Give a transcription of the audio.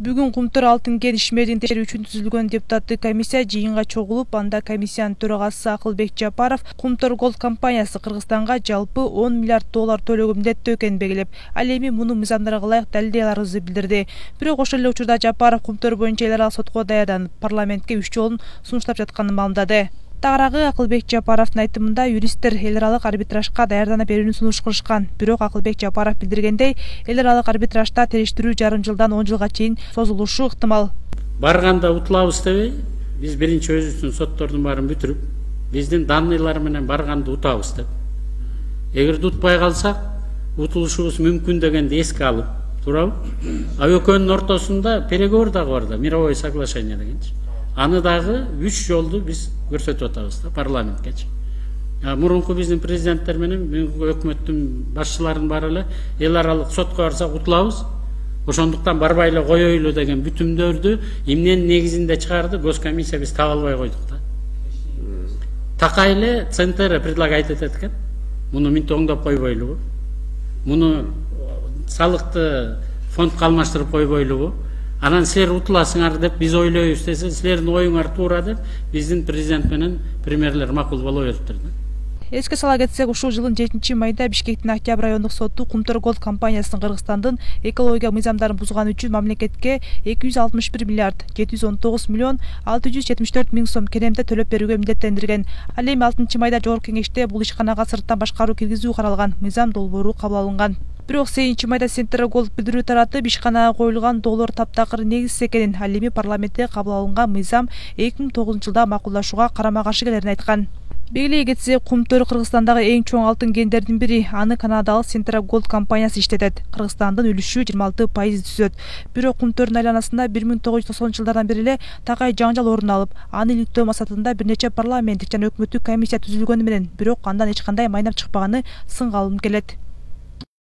Бүгүн Кумтөр алтын кен ишмерин текшерүү үчүн түзүлгөн депутаттык комиссия жыйынга чогулуп, анда комиссиянын төрагасы Акылбек Жапаров Кумтөр Голд компаниясы Кыргызстанга жалпы 10 миллиард доллар төлөгө милдеттүү экенин белгилеп, ал эми муну мыйзамдарга ылайык далилдей аларыбызды билдирди. Бирок ошол эле учурда Жапаров Кумтөр боюнча эл аралык сотко даярданып, парламентке 3 жолун сунуштап жатканын маалымдады. Тагыраагы Акылбек Жапаровдун айтымында юристтер эл аралык арбитражга даярдана берүүнү сунуш кылышкан. Бирок Акылбек Жапаров билдиргендей, эл аралык арбитражда териштирүү жарым жылдан 10 жылга чейин созулушу ыктымал. Барганда утулабыз дебей, биз биринчи өзүбүздүн соттордун баарын бүтүрүп, биздин данныйлар менен барганда утабыз деп. Эгерде утпай калсак, утулушубуз мүмкүн дегенди эске алып турабы? А экөөнүн ортосунда переговор дагы бар да, мировое соглашение дегенчи. Аны дагы 3 жолду биз көрсөтүп атабыз да парламенткечи. Мурунку биздин президенттер менен өкмөттүн башчыларынын баары эле эл аралык сотко барсак утулабыз. Ошондуктан барбай эле коёйлу деген бүтүмдөрдү эмненин негизинде чыгарды госкомиссия биз таба албай койдук да. Такай эле Центр предлагает этет экен. Муну минте оңдоп койбойлубу? Муну салыкты фондко алмаштырып койбойлубу? Анан силер утуласыңар деп биз ойлойбуз десе, силердин оюңар туура деп биздин президент менен премьерлер макул боло бериптир да. Эске сала кетсек, ушул жылдын 7 майда Бишкектин Октябрь райондук соту Кумтөр Голд компаниясынын Кыргызстандын экология мыйзамдарын бузганы үчүн мамлекетке 261 миллиард 719 миллион 674 миң сом керемте төлөп берүүгө милдеттендирген. Ал эми 6 майда Жогорку Кеңеште бул ишканага сырттан башкаруу киргизүү каралган мыйзам долбоору кабыл алынган. Бирок 8 майда Центр Голд билдирүү таратып, ишканага коюлган долбоор таптакыр негизсиз экенин, ал эми парламентте кабыл алынган мыйзам 2009 жылда макулдашууга карама каршы келерин айткан. Белгилей кетсек, Кумтөр Кыргызстандагы эң чоң алтын кендердин бири. Аны канадалык Центр Голд компаниясы иштетет. Кыргызстандын үлүшү 26% түзөт. Бирок Кумтөрдүн айланасында 1990 жылдардан бери эле такай жаңжал орун алып, аны иликтөө максатында бир нече парламенттик жана өкмөттүк комиссия түзүлгөнү менен, бирок андан эч кандай майнап чыкпаганы сынга алынып келет.